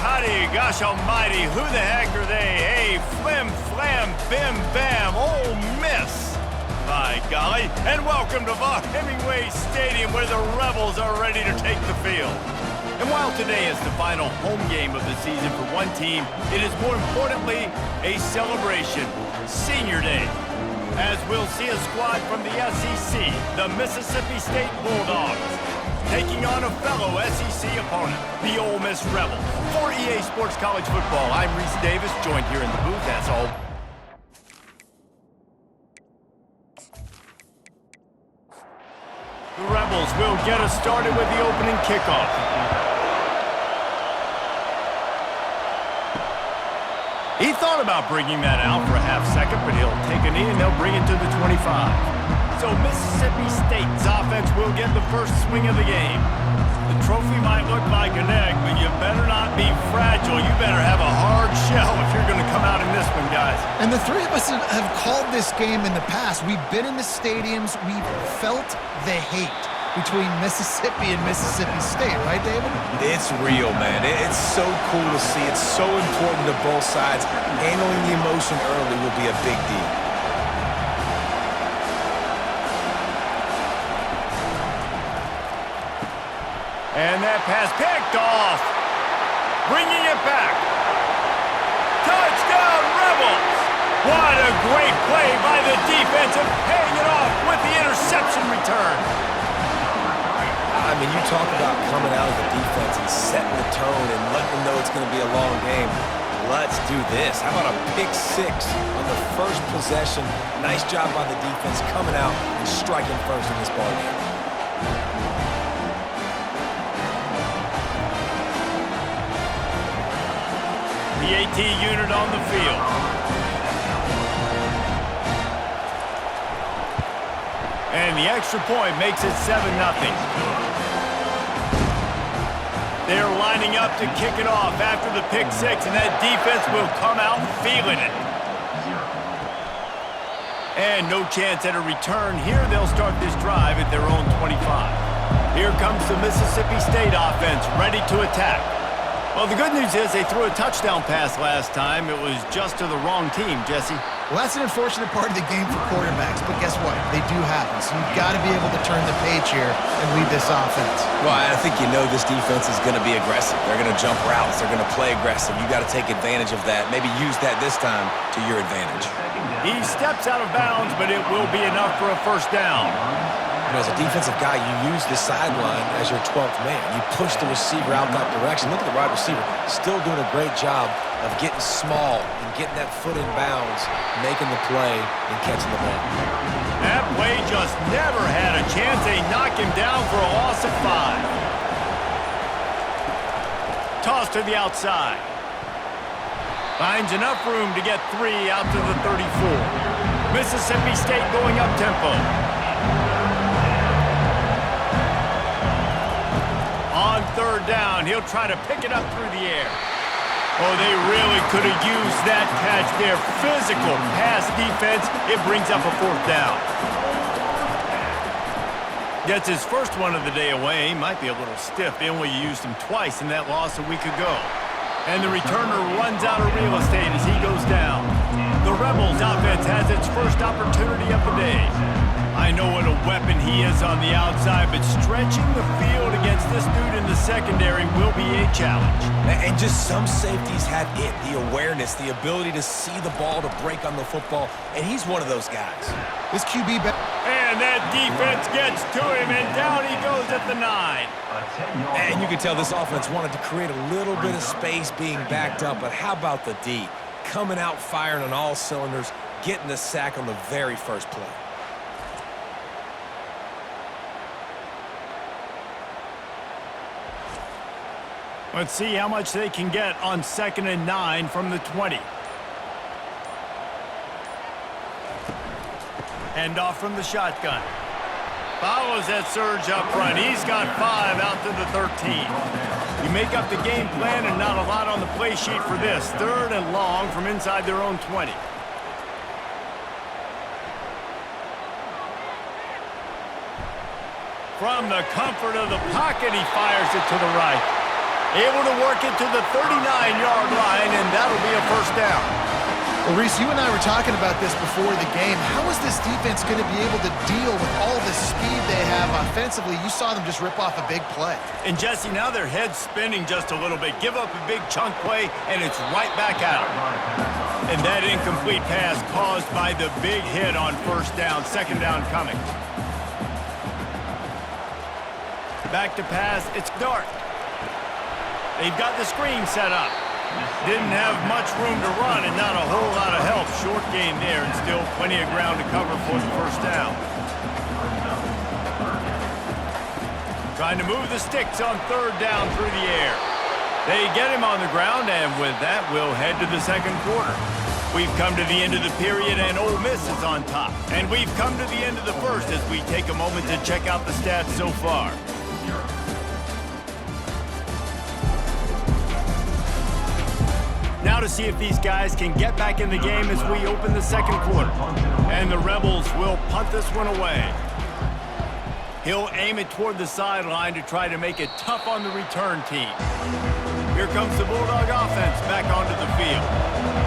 howdy, gosh almighty, who the heck are they? Hey, flim, flam, bim, bam, Ole Miss. My golly, and welcome to Vaught-Hemingway Stadium where the Rebels are ready to take the field. And while today is the final home game of the season for one team, it is more importantly a celebration, Senior Day, as we'll see a squad from the SEC, the Mississippi State Bulldogs, taking on a fellow SEC opponent, the Ole Miss Rebels. For EA Sports College Football, I'm Reese Davis, joined here in the booth, as always. The Rebels will get us started with the opening kickoff. He thought about bringing that out for a half second, but he'll take a knee and they'll bring it to the 25. So Mississippi State's offense will get the first swing of the game. The trophy might look like an egg, but you better not be fragile. You better have a hard shell if you're going to come out in this one, guys. And the three of us have called this game in the past. We've been in the stadiums. We've felt the hate between Mississippi and Mississippi State, right, David? It's real, man. It's so cool to see. It's so important to both sides. Handling the emotion early will be a big deal. And that pass picked off. Bringing it back. Touchdown, Rebels! What a great play by the defense and paying it off with the interception return. I mean, you talk about coming out of the defense and setting the tone and letting them know it's going to be a long game. Let's do this. How about a pick six on the first possession? Nice job by the defense coming out and striking first in this ballgame. The AT unit on the field. And the extra point makes it 7-0. They're lining up to kick it off after the pick six, and that defense will come out feeling it. And no chance at a return here. They'll start this drive at their own 25. Here comes the Mississippi State offense, ready to attack. Well, the good news is they threw a touchdown pass last time. It was just to the wrong team, Jesse. Well, that's an unfortunate part of the game for quarterbacks, but guess what? They do happen, so you've got to be able to turn the page here and lead this offense. Well, I think you know this defense is going to be aggressive. They're going to jump routes. They're going to play aggressive. You got to take advantage of that. Maybe use that this time to your advantage. He steps out of bounds, but it will be enough for a first down. And as a defensive guy, you use the sideline as your 12th man. You push the receiver out that direction. Look at the wide receiver. Still doing a great job of getting small and getting that foot in bounds, making the play, and catching the ball. That play just never had a chance. They knock him down for a loss of 5. Toss to the outside. Finds enough room to get 3 out to the 34. Mississippi State going up tempo. On third down, he'll try to pick it up through the air. Oh, they really could have used that catch there. Physical pass defense. It brings up a fourth down. Gets his first one of the day away. He might be a little stiff. They only used him twice in that loss a week ago. And the returner runs out of real estate as he goes down. The Rebels offense has its first opportunity of the day. I know what a weapon he is on the outside, but stretching the field against this dude in the secondary will be a challenge. And just some safeties have it, the awareness, the ability to see the ball, to break on the football, and he's one of those guys. This QB... And that defense gets to him, and down he goes at the 9. And you can tell this offense wanted to create a little bit of space being backed up, but how about the D? Coming out firing on all cylinders, getting the sack on the very first play. Let's see how much they can get on 2nd and 9 from the 20. Hand off from the shotgun. Follows that surge up front. He's got 5 out to the 13. You make up the game plan and not a lot on the play sheet for this. 3rd and long from inside their own 20. From the comfort of the pocket, he fires it to the right. Able to work it to the 39-yard line, and that'll be a first down. Well, Reese, you and I were talking about this before the game. How is this defense going to be able to deal with all the speed they have offensively? You saw them just rip off a big play. And, Jesse, now their head's spinning just a little bit. Give up a big chunk play, and it's right back at them. And that incomplete pass caused by the big hit on first down. Second down coming. Back to pass. It's Dart. They've got the screen set up. Didn't have much room to run and not a whole lot of help. Short gain there and still plenty of ground to cover for the first down. Trying to move the sticks on third down through the air. They get him on the ground, and with that, we'll head to the second quarter. We've come to the end of the period, and Ole Miss is on top. And we've come to the end of the first as we take a moment to check out the stats so far. Now to see if these guys can get back in the game as we open the second quarter. And the Rebels will punt this one away. He'll aim it toward the sideline to try to make it tough on the return team. Here comes the Bulldog offense back onto the field.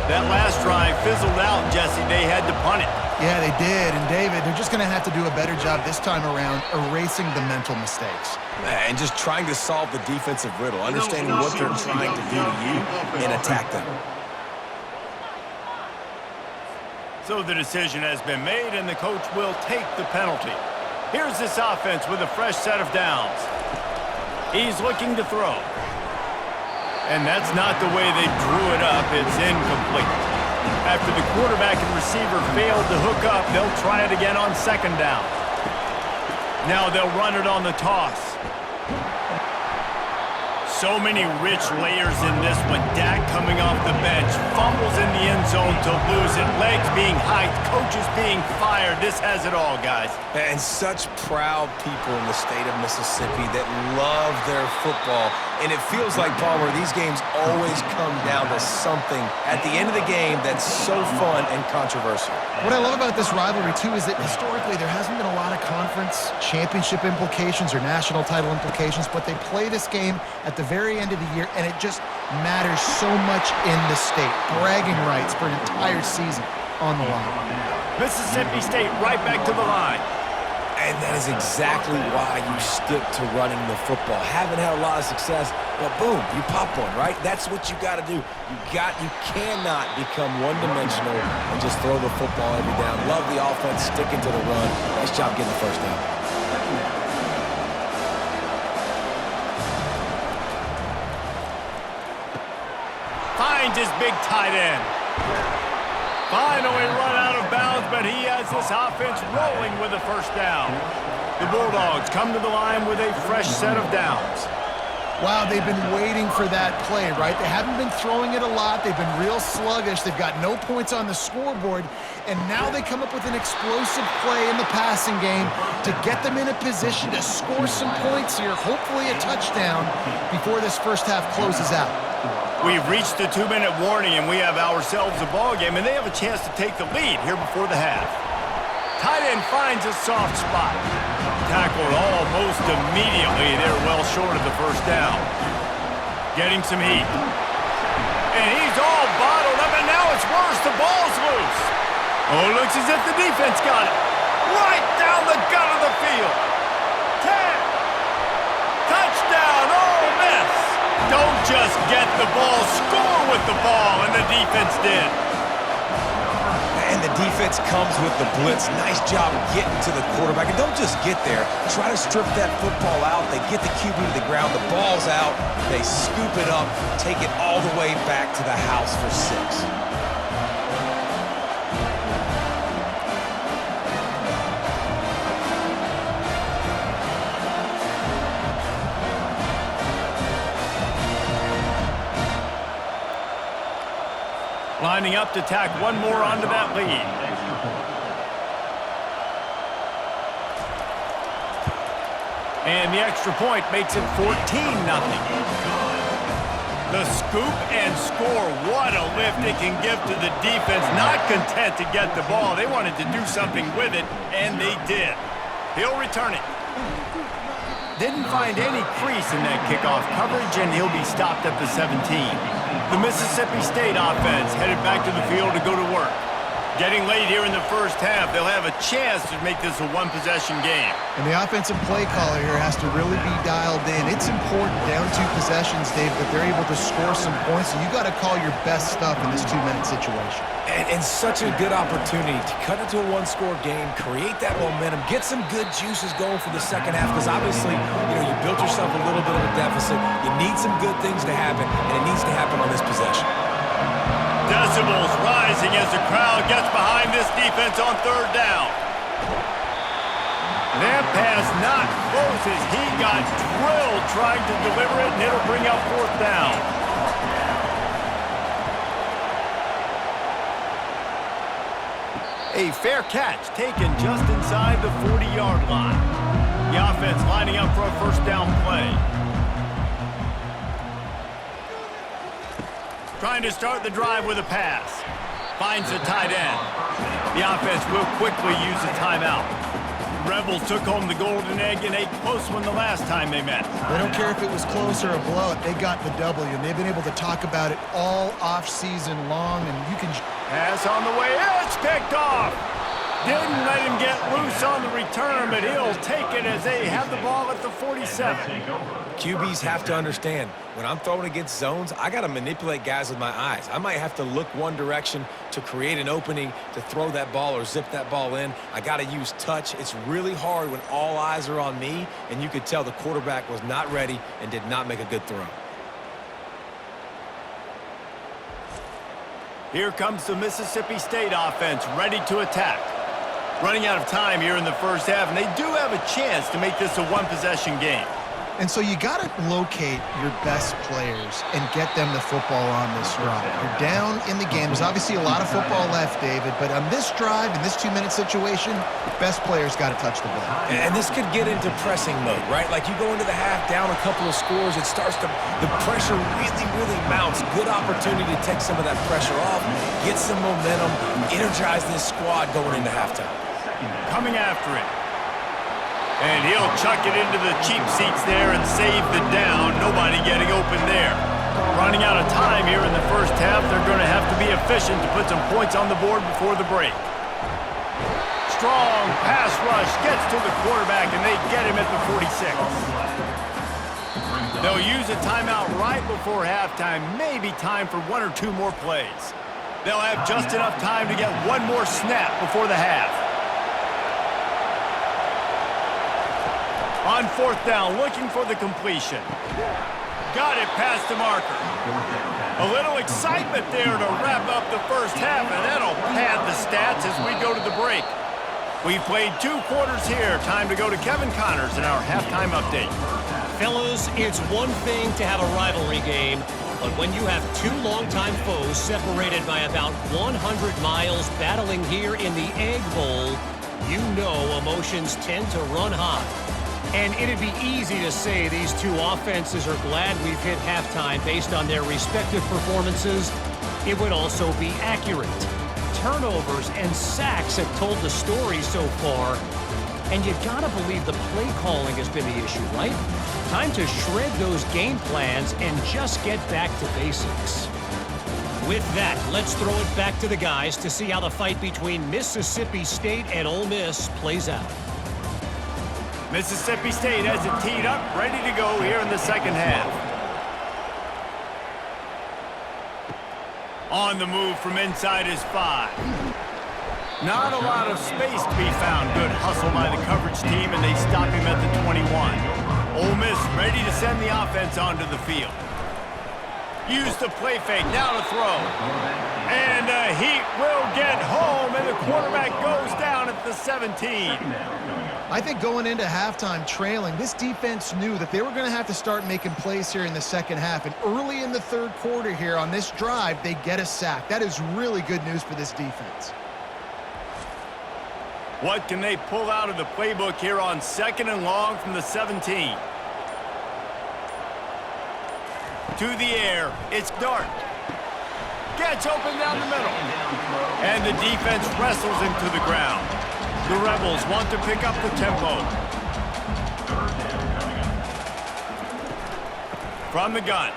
That last drive fizzled out, Jesse. They had to punt it. Yeah, they did. And, David, they're just going to have to do a better job this time around erasing the mental mistakes. And just trying to solve the defensive riddle, understanding what they're trying to do to you and attack them. So the decision has been made, and the coach will take the penalty. Here's this offense with a fresh set of downs. He's looking to throw. And that's not the way they drew it up. It's incomplete. After the quarterback and receiver failed to hook up, they'll try it again on second down. Now they'll run it on the toss. So many rich layers in this one. Dak coming off the bench. Fumbles in the end zone to lose it. Legs being hiked. Coaches being fired. This has it all, guys. And such proud people in the state of Mississippi that love their football. And it feels like, Palmer, these games always come down to something at the end of the game that's so fun and controversial. What I love about this rivalry, too, is that historically there hasn't been a lot of conference championship implications or national title implications, but they play this game at the very end of the year, and it just matters so much in the state. Bragging rights for an entire season on the line. Mississippi State right back to the line. And that is exactly why you stick to running the football. Haven't had a lot of success, but boom, you pop one, right? That's what you got to do. You cannot become one-dimensional and just throw the football every down. Love the offense, sticking to the run. Nice job getting the first down. Finds his big tight end. Finally run out of bounds, but he has this offense rolling with a first down. The Bulldogs come to the line with a fresh set of downs. Wow, they've been waiting for that play, right? They haven't been throwing it a lot. They've been real sluggish. They've got no points on the scoreboard. And now they come up with an explosive play in the passing game to get them in a position to score some points here, hopefully a touchdown, before this first half closes out. We've reached the 2-minute warning, and we have ourselves a ball game, and they have a chance to take the lead here before the half. Tight end finds a soft spot. Tackled almost immediately. They're well short of the first down. Getting some heat. And he's all bottled up, and now it's worse. The ball's loose. Oh, it looks as if the defense got it. Right down the gut of the field. 10. Touchdown, Ole Miss. Don't just get the ball, score with the ball, and the defense did. And the defense comes with the blitz. Nice job getting to the quarterback. And don't just get there. Try to strip that football out. They get the QB to the ground. The ball's out. They scoop it up, take it all the way back to the house for 6. Lining up to tack one more onto that lead. And the extra point makes it 14-0. The scoop and score. What a lift it can give to the defense. Not content to get the ball. They wanted to do something with it, and they did. He'll return it. Didn't find any crease in that kickoff coverage, and he'll be stopped at the 17. The Mississippi State offense headed back to the field to go to work. Getting late here in the first half, they'll have a chance to make this a one-possession game. And the offensive play caller here has to really be dialed in. It's important down 2 possessions, Dave, that they're able to score some points. So you got to call your best stuff in this 2-minute situation. And such a good opportunity to cut into a one-score game, create that momentum, get some good juices going for the second half, because obviously, you built yourself a little bit of a deficit. You need some good things to happen, and it needs to happen on this possession. Decibels rising as the crowd gets behind this defense on third down. That pass not close as he got drilled trying to deliver it, and it'll bring up fourth down. A fair catch taken just inside the 40-yard line. The offense lining up for a first down play. Trying to start the drive with a pass. Finds the tight end. The offense will quickly use a timeout. Rebels took home the golden egg in a close one the last time they met. They don't care if it was close or a blowout. They got the W, and they've been able to talk about it all off-season long, and you can... Pass on the way. It's picked off. Didn't let him get loose on the return, but he'll take it as they have the ball at the 47. QBs have to understand, when I'm throwing against zones, I got to manipulate guys with my eyes. I might have to look one direction to create an opening to throw that ball or zip that ball in. I got to use touch. It's really hard when all eyes are on me, and you could tell the quarterback was not ready and did not make a good throw. Here comes the Mississippi State offense ready to attack. Running out of time here in the first half, and they do have a chance to make this a one-possession game. And so you got to locate your best players and get them the football on this drive. You're down in the game. There's obviously a lot of football left, David, but on this drive, in this 2-minute situation, best players got to touch the ball. And this could get into pressing mode, right? Like you go into the half down a couple of scores, it starts to, the pressure really mounts. Good opportunity to take some of that pressure off, get some momentum, energize this squad going into halftime. Coming after it. And he'll chuck it into the cheap seats there and save the down. Nobody getting open there. Running out of time here in the first half. They're going to have to be efficient to put some points on the board before the break. Strong pass rush gets to the quarterback, and they get him at the 46. They'll use a timeout right before halftime. Maybe time for 1 or 2 more plays. They'll have just enough time to get 1 more snap before the half. On fourth down, looking for the completion. Got it past the marker. A little excitement there to wrap up the first half, and that'll pad the stats as we go to the break. We've played 2 quarters here. Time to go to Kevin Connors in our halftime update. Fellas, it's one thing to have a rivalry game, but when you have 2 longtime foes separated by about 100 miles battling here in the Egg Bowl, you know emotions tend to run high. And it'd be easy to say these 2 offenses are glad we've hit halftime based on their respective performances. It would also be accurate. Turnovers and sacks have told the story so far. And you gotta believe the play calling has been the issue, right? Time to shred those game plans and just get back to basics. With that, let's throw it back to the guys to see how the fight between Mississippi State and Ole Miss plays out. Mississippi State has it teed up, ready to go here in the second half. On the move from inside his 5. Not a lot of space to be found. Good hustle by the coverage team, and they stop him at the 21. Ole Miss ready to send the offense onto the field. Use the play fake, now to throw. And the Heat will get home, and the quarterback goes down at the 17. I think going into halftime trailing, this defense knew that they were going to have to start making plays here in the second half. And early in the third quarter here on this drive, they get a sack. That is really good news for this defense. What can they pull out of the playbook here on 2nd and long from the 17? To the air, it's Dart. Gets open down the middle. And the defense wrestles him to the ground. The Rebels want to pick up the tempo. From the gun.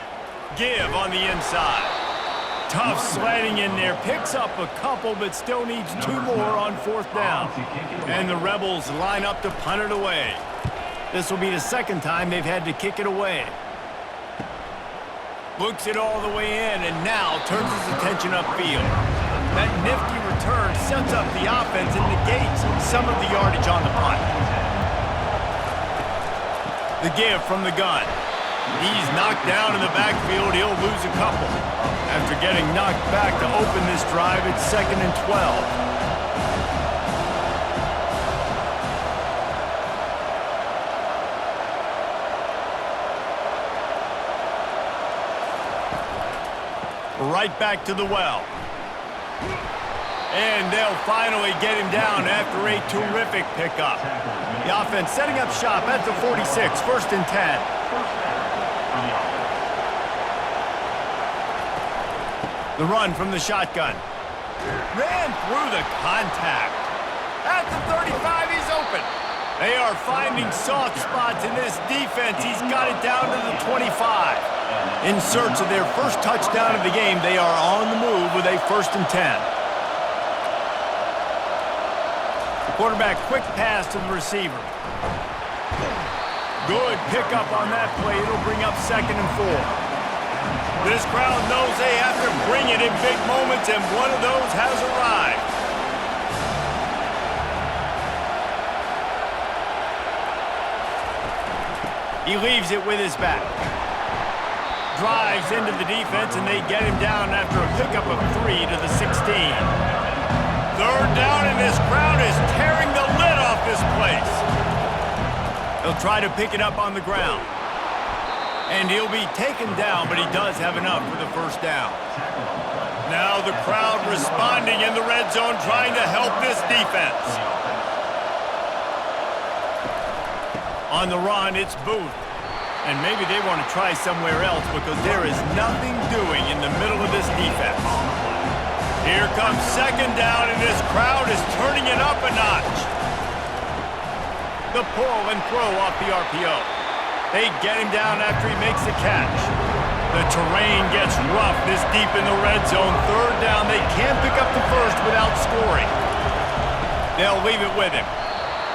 Give on the inside. Tough sledding in there. Picks up a couple, but still needs 2 more on 4th down. And the Rebels line up to punt it away. This will be the 2nd time they've had to kick it away. Looks it all the way in and now turns his attention upfield. That nifty return sets up the offense and negates some of the yardage on the punt. The give from the gun. He's knocked down in the backfield. He'll lose a couple. After getting knocked back to open this drive, it's 2nd and 12. Right back to the well. And they'll finally get him down after a terrific pickup. The offense setting up shop at the 46, 1st and 10. The run from the shotgun. Ran through the contact. At the 35, he's open. They are finding soft spots in this defense. He's got it down to the 25. In search of their first touchdown of the game, they are on the move with a 1st and 10. Quarterback quick pass to the receiver. Good pickup on that play. It'll bring up 2nd and 4. This crowd knows they have to bring it in big moments, and one of those has arrived. He leaves it with his back. Drives into the defense, and they get him down after a pickup of 3 to the 16. 3rd down, and this crowd is tearing the lid off this place. He'll try to pick it up on the ground. And he'll be taken down, but he does have enough for the 1st down. Now the crowd responding in the red zone, trying to help this defense. On the run, it's Booth. And maybe they want to try somewhere else because there is nothing doing in the middle of this defense. Here comes 2nd down, and this crowd is turning it up a notch. The pull and throw off the RPO. They get him down after he makes the catch. The terrain gets rough this deep in the red zone. 3rd down, they can't pick up the 1st without scoring. They'll leave it with him.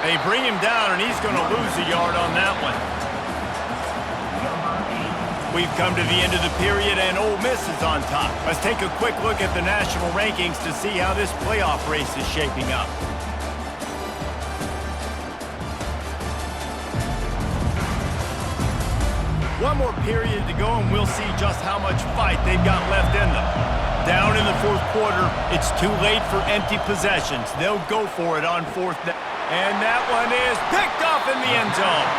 They bring him down, and he's going to lose a yard on that one. We've come to the end of the period, and Ole Miss is on top. Let's take a quick look at the national rankings to see how this playoff race is shaping up. One more period to go, and we'll see just how much fight they've got left in them. Down in the 4th quarter, it's too late for empty possessions. They'll go for it on 4th down. And that one is picked off in the end zone.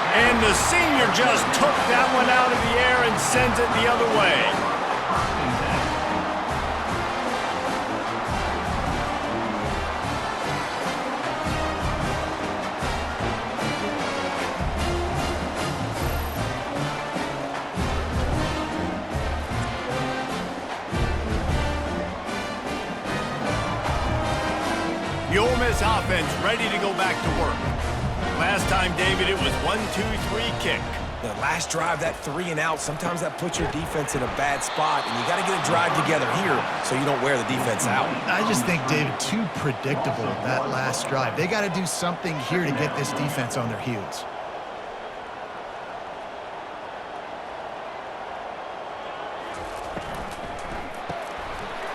And the senior just took that one out of the air and sends it the other way. The Ole Miss offense ready to go back to work. Last time, David, it was 1-2-3 kick. The last drive, that 3 and out, sometimes that puts your defense in a bad spot, and you got to get a drive together here so you don't wear the defense out. I just think, David, too predictable, that last drive. They got to do something here to get this defense on their heels.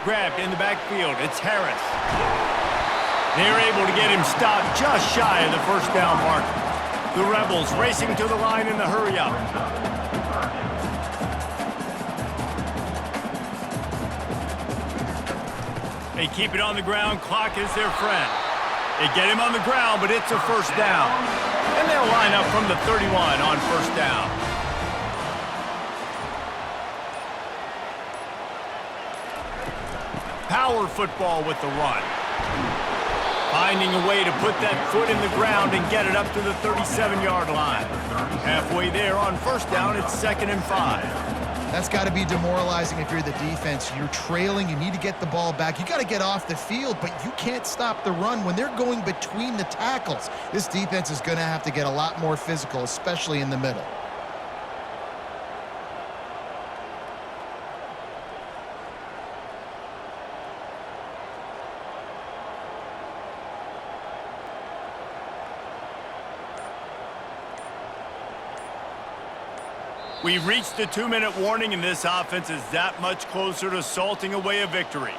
Grabbed in the backfield. It's Harris. They're able to get him stopped just shy of the 1st down mark. The Rebels racing to the line in the hurry-up. They keep it on the ground. Clock is their friend. They get him on the ground, but it's a 1st down. And they'll line up from the 31 on 1st down. Power football with the run. Finding a way to put that foot in the ground and get it up to the 37-yard line. Halfway there on 1st down, it's 2nd and 5. That's got to be demoralizing if you're the defense. You're trailing. You need to get the ball back. You got to get off the field, but you can't stop the run when they're going between the tackles. This defense is going to have to get a lot more physical, especially in the middle. We've reached the 2-minute warning, and this offense is that much closer to salting away a victory.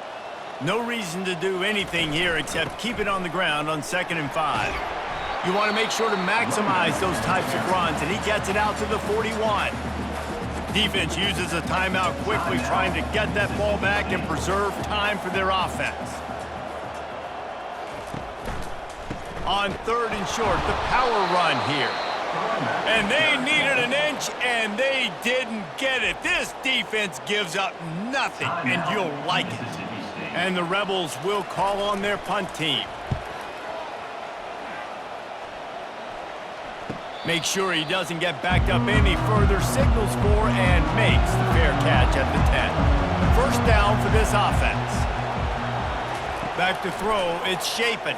No reason to do anything here except keep it on the ground on 2nd and 5. You want to make sure to maximize those types of runs, and he gets it out to the 41. Defense uses a timeout quickly, trying to get that ball back and preserve time for their offense. On 3rd and short, the power run here. And they needed an inch, and they didn't get it. This defense gives up nothing, and you'll like it. And the Rebels will call on their punt team. Make sure he doesn't get backed up any further, signals for and makes the fair catch at the 10. First down for this offense. Back to throw, it's Shapen.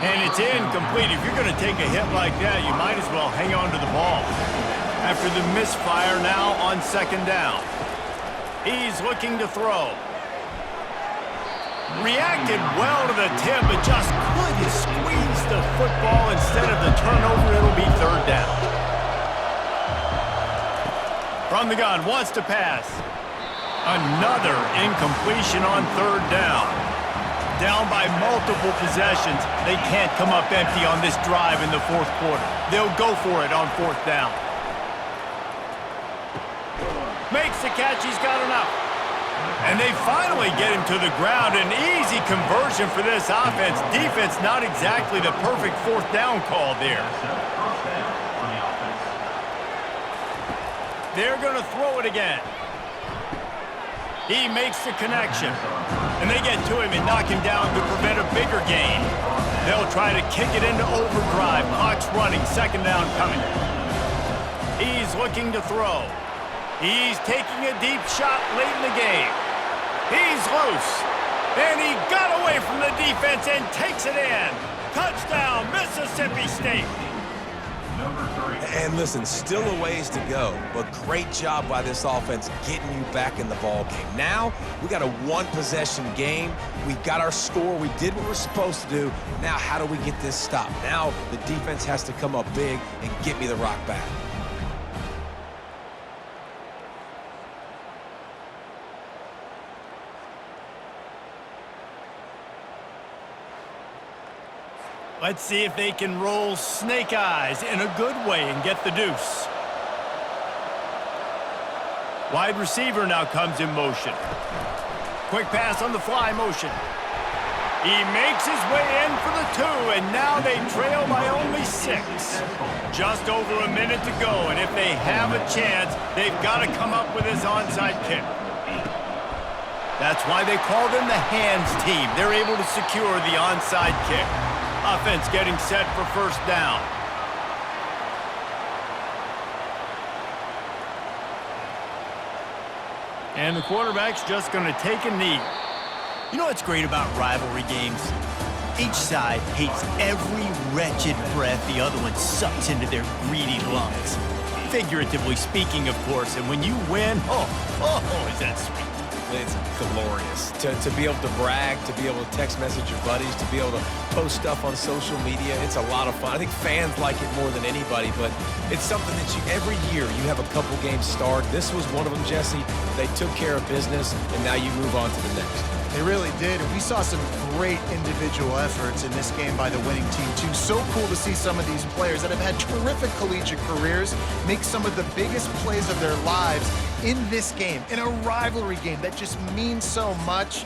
And it's incomplete. If you're going to take a hit like that, you might as well hang on to the ball. After the misfire now on 2nd down. He's looking to throw. Reacted well to the tip, but just couldn't squeeze the football. Instead of the turnover, it'll be 3rd down. From the gun, wants to pass. Another incompletion on 3rd down. Down by multiple possessions. They can't come up empty on this drive in the 4th quarter. They'll go for it on 4th down. Makes the catch, he's got enough. And they finally get him to the ground. An easy conversion for this offense. Defense not exactly the perfect 4th down call there. They're going to throw it again. He makes the connection. And they get to him and knock him down to prevent a bigger gain. They'll try to kick it into overdrive. Clock's running. 2nd down coming. He's looking to throw. He's taking a deep shot late in the game. He's loose. And he got away from the defense and takes it in. Touchdown, Mississippi State. And listen, still a ways to go, but great job by this offense getting you back in the ball game. Now, we got a 1-possession game. We got our score. We did what we're supposed to do. Now, how do we get this stopped? Now, the defense has to come up big and get me the rock back. Let's see if they can roll snake eyes in a good way and get the deuce. Wide receiver now comes in motion. Quick pass on the fly motion. He makes his way in for the 2, and now they trail by only 6. Just over a minute to go, and if they have a chance, they've got to come up with his onside kick. That's why they call them the hands team. They're able to secure the onside kick. Offense getting set for 1st down. And the quarterback's just going to take a knee. You know what's great about rivalry games? Each side hates every wretched breath the other one sucks into their greedy lungs. Figuratively speaking, of course, and when you win, oh, is that sweet. It's glorious. To be able to brag, to be able to text message your buddies, to be able to post stuff on social media, it's a lot of fun. I think fans like it more than anybody, but it's something that every year you have a couple games start. This was one of them, Jesse. They took care of business, and now you move on to the next. They really did, and we saw some great individual efforts in this game by the winning team, too. So cool to see some of these players that have had terrific collegiate careers make some of the biggest plays of their lives in this game, in a rivalry game that just means so much.